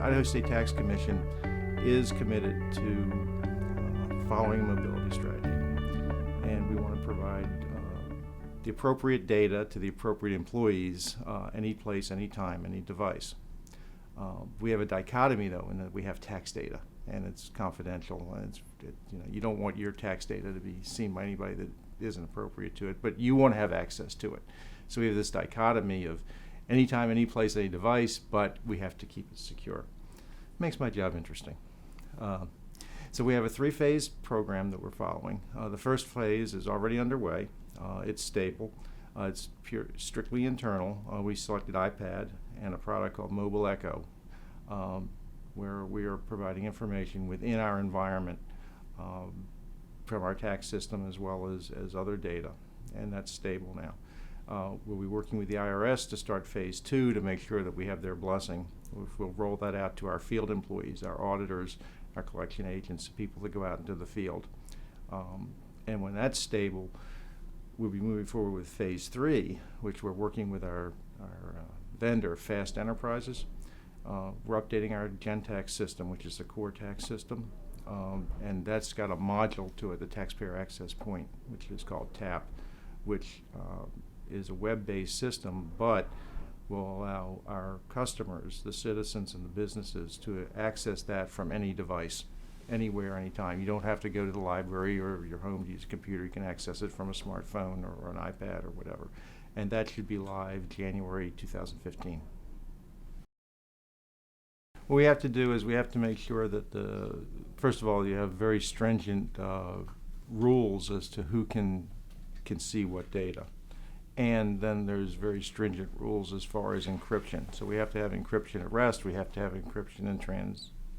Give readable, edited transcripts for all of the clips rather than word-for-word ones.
Idaho State Tax Commission is committed to following a mobility strategy, and we want to provide the appropriate data to the appropriate employees any place, any time, any device. We have a dichotomy, though, in that we have tax data, and it's confidential. And you don't want your tax data to be seen by anybody that isn't appropriate to it, but you want to have access to it. So we have this dichotomy of anytime, any place, any device, but we have to keep it secure. Makes my job interesting. So we have a 3-phase program that we're following. The first phase is already underway. It's stable. It's strictly internal. We selected iPad and a product called Mobile Echo, where we are providing information within our environment from our tax system as well as other data, and that's stable now. We'll be working with the IRS to start phase 2 to make sure that we have their blessing. We'll roll that out to our field employees, our auditors, our collection agents, people that go out into the field. And when that's stable, we'll be moving forward with phase 3, which we're working with our vendor, Fast Enterprises. We're updating our GenTax system, which is the core tax system, and that's got a module to it, the Taxpayer Access Point, which is called TAP, which is a web-based system, but will allow our customers, the citizens and the businesses, to access that from any device, anywhere, anytime. You don't have to go to the library or your home to use a computer. You can access it from a smartphone or an iPad or whatever. And that should be live January 2015. What we have to do is we have to make sure that first of all, you have very stringent rules as to who can see what data. And then there's very stringent rules as far as encryption. So we have to have encryption at rest. We have to have encryption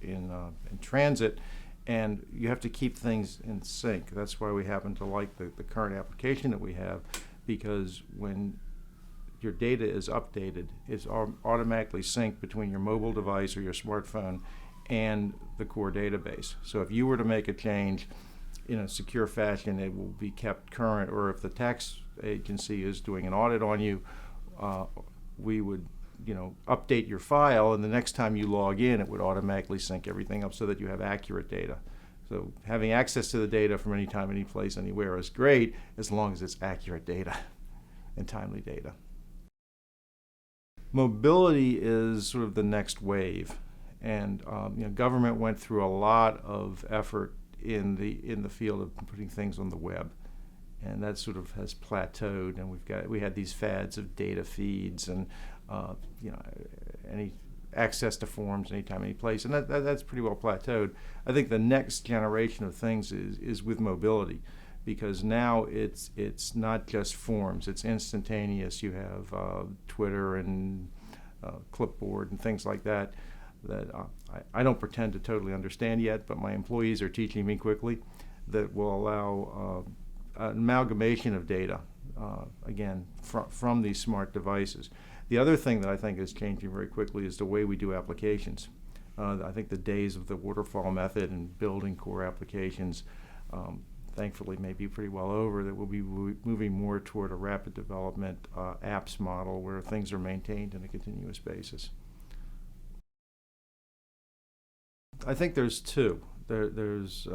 in transit, and you have to keep things in sync. That's why we happen to like the current application that we have, because when your data is updated, it's automatically synced between your mobile device or your smartphone and the core database. So if you were to make a change in a secure fashion, it will be kept current, or if the tax agency is doing an audit on you, we would update your file, and the next time you log in, it would automatically sync everything up so that you have accurate data. So having access to the data from any time, any place, anywhere is great, as long as it's accurate data and timely data. Mobility is sort of the next wave, and government went through a lot of effort in the field of putting things on the web, and that sort of has plateaued, and we had these fads of data feeds and any access to forms anytime, any place, and that's pretty well plateaued. I think the next generation of things is with mobility, because now it's not just forms, it's instantaneous. You have Twitter and Clipboard and things like that I don't pretend to totally understand yet, but my employees are teaching me quickly, that will allow an amalgamation of data, again, from these smart devices. The other thing that I think is changing very quickly is the way we do applications. I think the days of the waterfall method and building core applications, thankfully, may be pretty well over, that we'll be moving more toward a rapid development apps model where things are maintained on a continuous basis. I think there's two. There's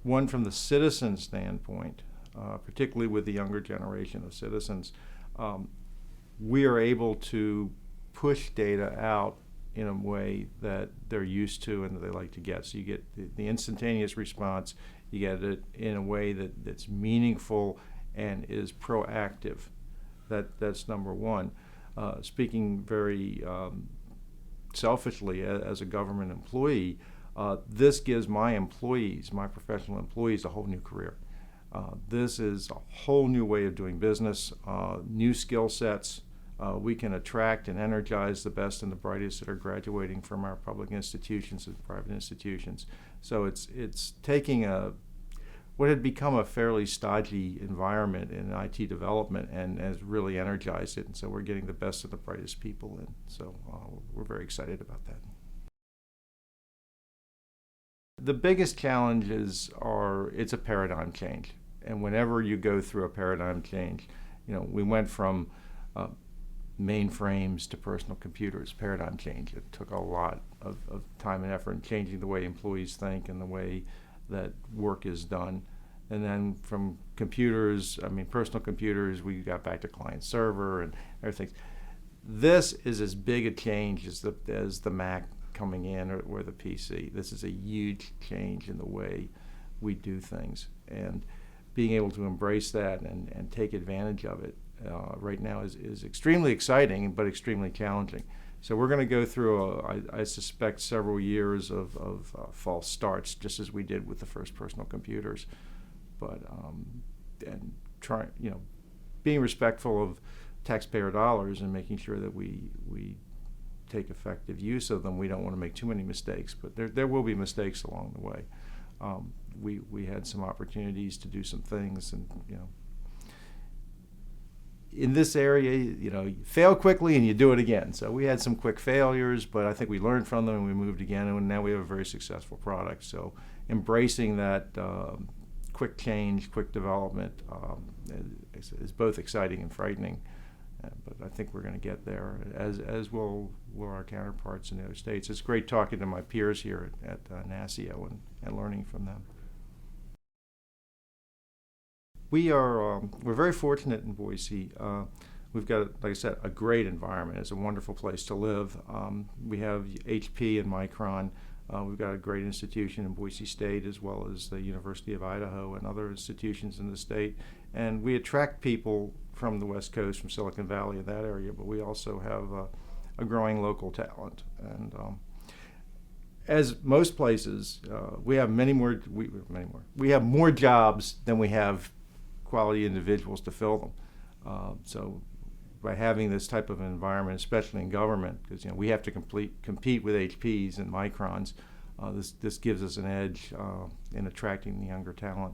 one from the citizen standpoint, particularly with the younger generation of citizens. We are able to push data out in a way that they're used to and that they like to get. So you get the instantaneous response, you get it in a way that's meaningful and is proactive. That's number one. Speaking very selfishly as a government employee, this gives my employees, my professional employees, a whole new career. This is a whole new way of doing business, new skill sets. We can attract and energize the best and the brightest that are graduating from our public institutions and private institutions. So it's taking what had become a fairly stodgy environment in IT development and has really energized it. And so we're getting the best of the brightest people in. So we're very excited about that. The biggest challenges it's a paradigm change. And whenever you go through a paradigm change, we went from mainframes to personal computers, paradigm change. It took a lot of time and effort in changing the way employees think and the way that work is done. And then from computers, personal computers, we got back to client server and everything. This is as big a change as the Mac coming in or the PC. This is a huge change in the way we do things. And being able to embrace that and take advantage of it right now is extremely exciting, but extremely challenging. So we're going to go through, I suspect, several years of false starts, just as we did with the first personal computers. But and being respectful of taxpayer dollars and making sure that we take effective use of them. We don't want to make too many mistakes, but there will be mistakes along the way. We had some opportunities to do some things, and in this area, you fail quickly and you do it again. So we had some quick failures, but I think we learned from them and we moved again, and now we have a very successful product. So embracing that quick change, quick development is both exciting and frightening. But I think we're going to get there, as will our counterparts in the other states. It's great talking to my peers here at NASCIO and learning from them. We're very fortunate in Boise. We've got, like I said, a great environment. It's a wonderful place to live. We have HP and Micron. We've got a great institution in Boise State, as well as the University of Idaho and other institutions in the state. And we attract people from the West Coast, from Silicon Valley and that area, but we also have a growing local talent. And as most places, we have we have more jobs than we have quality individuals to fill them. So by having this type of environment, especially in government, because we have to compete with HPs and Microns, this gives us an edge in attracting the younger talent.